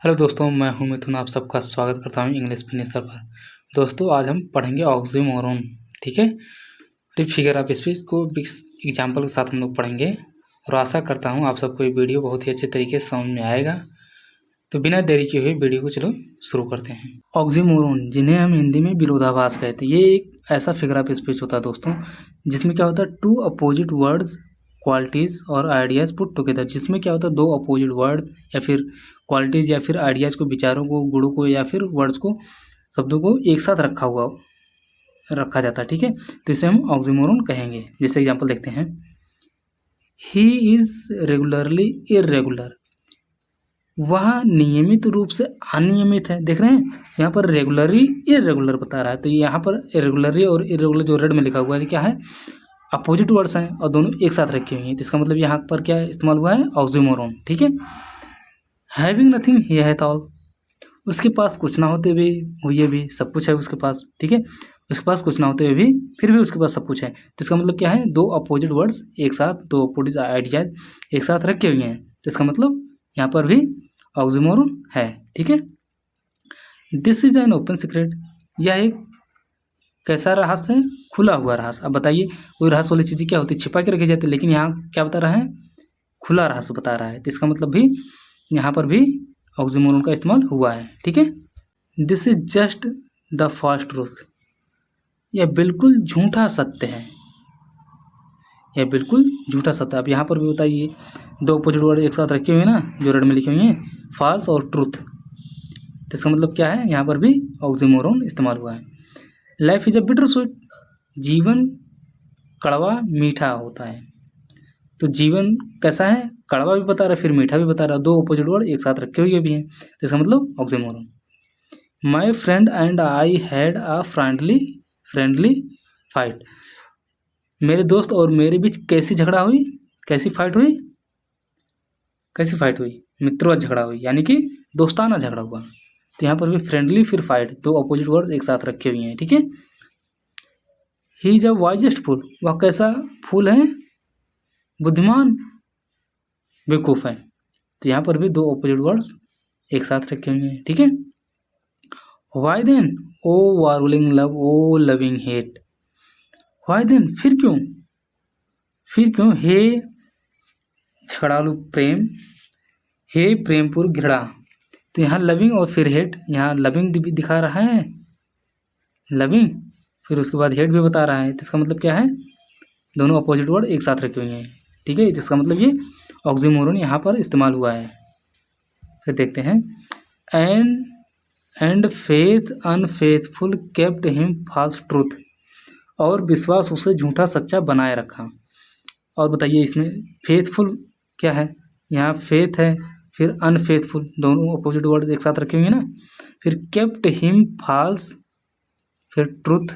Hello दोस्तों, मैं हूं मिथुन। आप सबका स्वागत करता हूं इंग्लिश फिनिशर पर। दोस्तों, आज हम पढ़ेंगे ऑक्सीमोरोन। ठीक है, ट्रिप फिगर ऑफ स्पीच को एग्जाम्पल के साथ हम लोग पढ़ेंगे और आशा करता हूं आप सबको ये वीडियो बहुत ही अच्छे तरीके से समझ में आएगा। तो बिना देरी किए हुए वीडियो को चलो शुरू करते हैं। ऑक्सीमोरोन, जिन्हें हम हिंदी में विरोधाभास कहते हैं, ये एक ऐसा फिगर ऑफ स्पीच होता है दोस्तों, जिसमें क्या होता है, टू अपोजिट वर्ड्स, क्वालिटीज़ और आइडियाज़ पुट टुगेदर। जिसमें क्या होता है, दो अपोजिट वर्ड या फिर क्वालिटीज़ या फिर आइडियाज़ को, विचारों को, गुणों को या फिर वर्ड्स को, शब्दों को एक साथ रखा जाता है। ठीक है, तो इसे हम ऑक्सीमोरोन कहेंगे। जैसे एग्जांपल देखते हैं, ही इज़ रेगुलरली इरेगुलर। वह नियमित रूप से अनियमित है। देख रहे हैं, यहाँ पर रेगुलरली इरेगुलर बता रहा है, तो यहाँ पर रेगुलरली और इरेगुलर जो रेड में लिखा हुआ है क्या है, अपोजिट वर्ड्स हैं और दोनों एक साथ रखे हुए हैं। तो इसका मतलब यहाँ पर क्या इस्तेमाल हुआ है, ऑक्सीमोरोन। ठीक है, हैविंग नथिंग ही हैथ ऑल। उसके पास कुछ ना होते हुए भी सब कुछ है उसके पास। ठीक है, उसके पास कुछ ना होते हुए भी फिर भी उसके पास सब कुछ है। तो इसका मतलब क्या है, दो अपोजिट वर्ड्स एक साथ, दो अपोजिट आइडियाज एक साथ रखे हुए हैं। तो इसका मतलब यहाँ पर भी ऑक्सीमोरोन है। ठीक है, this is an open secret. यह एक कैसा रहस्य है, खुला हुआ रहस्य। अब बताइए, कोई रहस्य वाली चीज़ें क्या होती है, छिपा के रखी जाती है, लेकिन यहाँ क्या बता रहा है, खुला रहस्य बता रहा है। तो इसका मतलब भी यहाँ पर भी ऑक्सीमोरोन का इस्तेमाल हुआ है। ठीक है, this is just the first truth. यह बिल्कुल झूठा सत्य है। यह बिल्कुल झूठा सत्य। अब यहाँ पर भी बताइए, दो अपोजिट वर्ड एक साथ रखे हुए हैं ना, जो रेड में लिखे हुए हैं, फॉल्स और ट्रूथ। तो इसका मतलब क्या है, यहाँ पर भी ऑक्सीमोरोन इस्तेमाल हुआ है। Life is a bitter sweet. जीवन कड़वा मीठा होता है। तो जीवन कैसा है, कड़वा भी बता रहा है, फिर मीठा भी बता रहा है। दो अपोजिट वर्ड एक साथ रखे हुए भी हैं, तो इसका मतलब oxymoron. My friend and I had a friendly fight. मेरे दोस्त और मेरे बीच कैसी झगड़ा हुई, कैसी फाइट हुई, कैसी फाइट हुई, मित्रवत झगड़ा हुई, यानी कि दोस्ताना झगड़ा हुआ। तो यहाँ पर भी फ्रेंडली फिर फाइट, दो अपोजिट वर्ड एक साथ रखे हुए हैं। ठीक है, ही इज अ वाइजेस्ट फूल। वह कैसा फूल है, बुद्धिमान, बेवकूफ़ है। तो यहाँ पर भी दो अपोजिट वर्ड्स एक साथ रखे हुए हैं। ठीक है, वाई देन, ओ वारुलिंग लव, ओ लविंग हेट। वाई देन, फिर क्यों, फिर क्यों, हे झगड़ालू प्रेम, हे प्रेमपूर्ण घृणा। तो यहाँ लविंग और फिर हेट, यहाँ लविंग भी दिखा रहा है, लविंग, फिर उसके बाद हेट भी बता रहा है। तो इसका मतलब क्या है, दोनों अपोजिट वर्ड एक साथ रखे हुए हैं। ठीक है, इसका मतलब ये ऑक्सीमोरोन यहाँ पर इस्तेमाल हुआ है। फिर देखते हैं, and faith unfaithful kept him false truth. और विश्वास उसे झूठा सच्चा बनाए रखा। और बताइए, इसमें फेथफुल क्या है, यहाँ फेथ है, फिर अनफेथफुल, दोनों अपोजिट वर्ड एक साथ रखे हुए हैं ना। फिर केप्ट हिम फॉल्स, फिर ट्रूथ